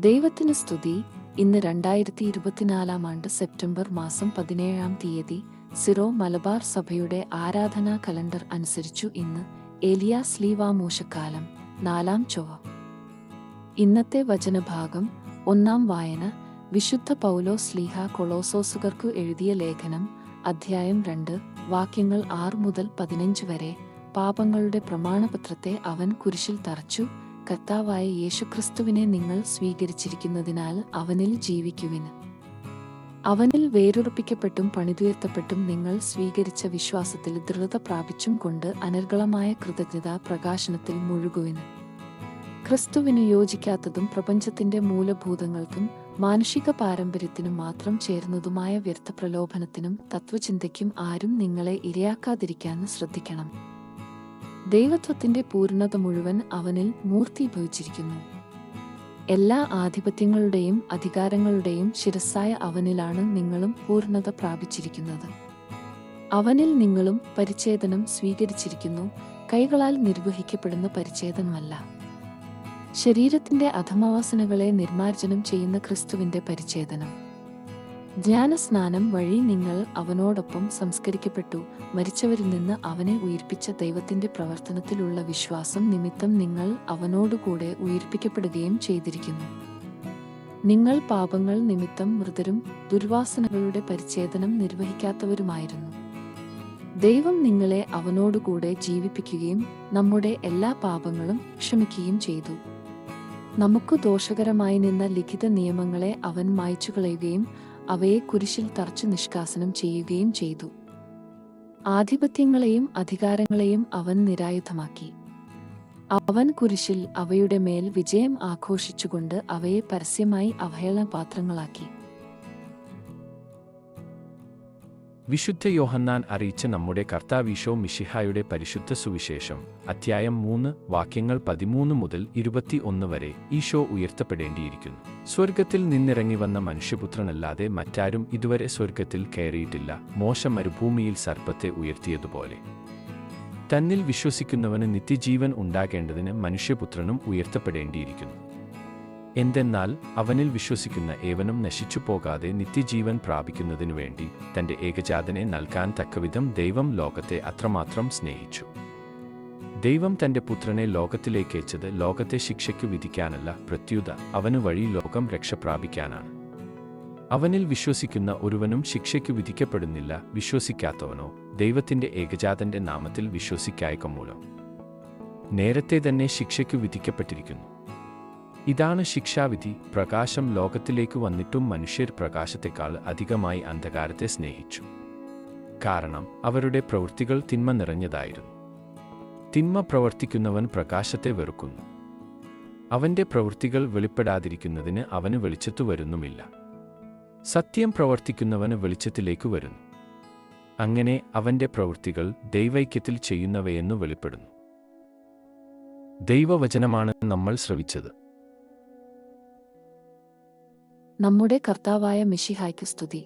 ദൈവത്തിന് സ്തുതി. ഇന്ന് 2024 സെപ്റ്റംബർ മാസം 17 സിറോ മലബാർ സഭയുടെ ആരാധനാ കലണ്ടർ അനുസരിച്ചു ഇന്ന് ഏലിയാ സ്ലീവാമൂശക്കാലം 4-ാം ചൊവ്വ. ഇന്നത്തെ വചനഭാഗം. 1-ാം വായന വിശുദ്ധ പൗലോസ് ശ്ലീഹ കൊളോസോസുകാർക്കു എഴുതിയ ലേഖനം, അധ്യായം 2, വാക്യങ്ങൾ 6 മുതൽ 15 വരെ. പാപങ്ങളുടെ പ്രമാണപത്രത്തെ അവൻ കുരിശിൽ തറച്ചു. കർത്താവായ യേശുക്രിസ്തുവിനെ നിങ്ങൾ സ്വീകരിച്ചിരിക്കുന്നതിനാൽ അവനിൽ ജീവിക്കുവിൻ. അവനിൽ വേരുറപ്പിക്കപ്പെട്ടും പണിതുയർത്തപ്പെട്ടും നിങ്ങൾ സ്വീകരിച്ച വിശ്വാസത്തിൽ ദൃഢത പ്രാപിച്ചും കൊണ്ട് അനർഗളമായ കൃതജ്ഞതാ പ്രകാശനത്തിൽ മുഴുകുവിൻ. ക്രിസ്തുവിനു യോജിക്കാത്തതും പ്രപഞ്ചത്തിന്റെ മൂലഭൂതങ്ങൾക്കും മാനുഷിക പാരമ്പര്യത്തിനും മാത്രം ചേർന്നതുമായ വ്യർത്ഥ പ്രലോഭനത്തിനും തത്വചിന്തയ്ക്കും ആരും നിങ്ങളെ ഇരയാക്കാതിരിക്കാൻ ശ്രദ്ധിക്കണം. ദൈവത്വത്തിന്റെ പൂർണ്ണത മുഴുവൻ അവനിൽ മൂർത്തീഭവിച്ചിരിക്കുന്നു. എല്ലാ ആധിപത്യങ്ങളുടെയും അധികാരങ്ങളുടെയും ശിരസ്സായ അവനിലാണ് നിങ്ങളും പൂർണ്ണത പ്രാപിച്ചിരിക്കുന്നത്. അവനിൽ നിങ്ങളും പരിച്ഛേദനം സ്വീകരിച്ചിരിക്കുന്നു, കൈകളാൽ നിർവഹിക്കപ്പെടുന്ന പരിച്ഛേദനമല്ല. ശരീരത്തിന്റെ അധമവാസനകളെ നിർമ്മാർജ്ജനം ചെയ്യുന്ന ക്രിസ്തുവിന്റെ പരിച്ഛേദനം. ജ്ഞാനസ്നാനം വഴി നിങ്ങൾ അവനോടൊപ്പം സംസ്കരിക്കപ്പെട്ടു. മരിച്ചവരിൽ നിന്ന് അവനെ ഉയിർപ്പിച്ച ദൈവത്തിന്റെ പ്രവർത്തനത്തിലുള്ള വിശ്വാസം നിമിത്തം നിങ്ങൾ അവനോടുകൂടെ ഉയിർപ്പിക്കപ്പെടുകയും ചെയ്തിരിക്കുന്നു. നിങ്ങൾ പാപങ്ങൾ നിമിത്തം മൃതരും ദുർവാസനകളുടെ പരിച്ഛേദനം നിർവഹിക്കാത്തവരുമായിരുന്നു. ദൈവം നിങ്ങളെ അവനോടുകൂടെ ജീവിപ്പിക്കുകയും നമ്മുടെ എല്ലാ പാപങ്ങളും ക്ഷമിക്കുകയും ചെയ്തു. നമുക്ക് ദോഷകരമായി നിന്ന ലിഖിത നിയമങ്ങളെ അവൻ മായ്ച്ചുകളയുകയും അവയെ കുരിശിൽ തറച്ചു നിഷ്കാസനം ചെയ്യുകയും ചെയ്തു. ആധിപത്യങ്ങളെയും അധികാരങ്ങളെയും അവൻ നിരായുധമാക്കി. അവൻ കുരിശിൽ അവയുടെ മേൽ വിജയം ആഘോഷിച്ചുകൊണ്ട് അവയെ പരസ്യമായി അവഹേളനപാത്രങ്ങളാക്കി. വിശുദ്ധ യോഹന്നാൻ അറിയിച്ച നമ്മുടെ കർത്താവീശോ മിശിഹായുടെ പരിശുദ്ധ സുവിശേഷം, അധ്യായം 3, വാക്യങ്ങൾ 13 മുതൽ 21 വരെ. ഈശോ ഉയർത്തപ്പെടേണ്ടിയിരിക്കുന്നു. സ്വർഗത്തിൽ നിന്നിറങ്ങി വന്ന മനുഷ്യപുത്രനല്ലാതെ മറ്റാരും ഇതുവരെ സ്വർഗത്തിൽ കയറിയിട്ടില്ല. മോശ മരുഭൂമിയിൽ സർപ്പത്തെ ഉയർത്തിയതുപോലെ തന്നിൽ വിശ്വസിക്കുന്നവന് നിത്യജീവൻ ഉണ്ടാകേണ്ടതിന് മനുഷ്യപുത്രനും ഉയർത്തപ്പെടേണ്ടിയിരിക്കുന്നു. എന്തെന്നാൽ അവനിൽ വിശ്വസിക്കുന്ന ഏവനും നശിച്ചു പോകാതെ നിത്യജീവൻ പ്രാപിക്കുന്നതിനു വേണ്ടി തന്റെ ഏകജാതനെ നൽകാൻ തക്കവിധം ദൈവം ലോകത്തെ അത്രമാത്രം സ്നേഹിച്ചു. ദൈവം തന്റെ പുത്രനെ ലോകത്തിലേക്കയച്ചത് ലോകത്തെ ശിക്ഷയ്ക്കു വിധിക്കാനല്ല, പ്രത്യുത അവനു വഴി ലോകം രക്ഷ പ്രാപിക്കാനാണ്. അവനിൽ വിശ്വസിക്കുന്ന ഒരുവനും ശിക്ഷയ്ക്കു വിധിക്കപ്പെടുന്നില്ല. വിശ്വസിക്കാത്തവനോ ദൈവത്തിന്റെ ഏകജാതന്റെ നാമത്തിൽ വിശ്വസിക്കായ്ക മൂലം നേരത്തെ തന്നെ ശിക്ഷയ്ക്കു വിധിക്കപ്പെട്ടിരിക്കുന്നു. ഇതാണ് ശിക്ഷാവിധി. പ്രകാശം ലോകത്തിലേക്ക് വന്നിട്ടും മനുഷ്യർ പ്രകാശത്തെക്കാൾ അധികമായി അന്ധകാരത്തെ സ്നേഹിച്ചു. കാരണം അവരുടെ പ്രവൃത്തികൾ തിന്മ നിറഞ്ഞതായിരുന്നു. തിന്മ പ്രവർത്തിക്കുന്നവൻ പ്രകാശത്തെ വെറുക്കുന്നു. അവന്റെ പ്രവൃത്തികൾ വെളിപ്പെടാതിരിക്കുന്നതിന് അവന് വെളിച്ചത്തു വരുന്നുമില്ല. സത്യം പ്രവർത്തിക്കുന്നവന് വെളിച്ചത്തിലേക്ക് വരുന്നു. അങ്ങനെ അവന്റെ പ്രവൃത്തികൾ ദൈവൈക്യത്തിൽ ചെയ്യുന്നവയെന്നു വെളിപ്പെടുന്നു. ദൈവവചനമാണ് നമ്മൾ ശ്രവിച്ചത്. നമ്മുടെ കർത്താവായ മിശിഹായ്ക്ക് സ്തുതി.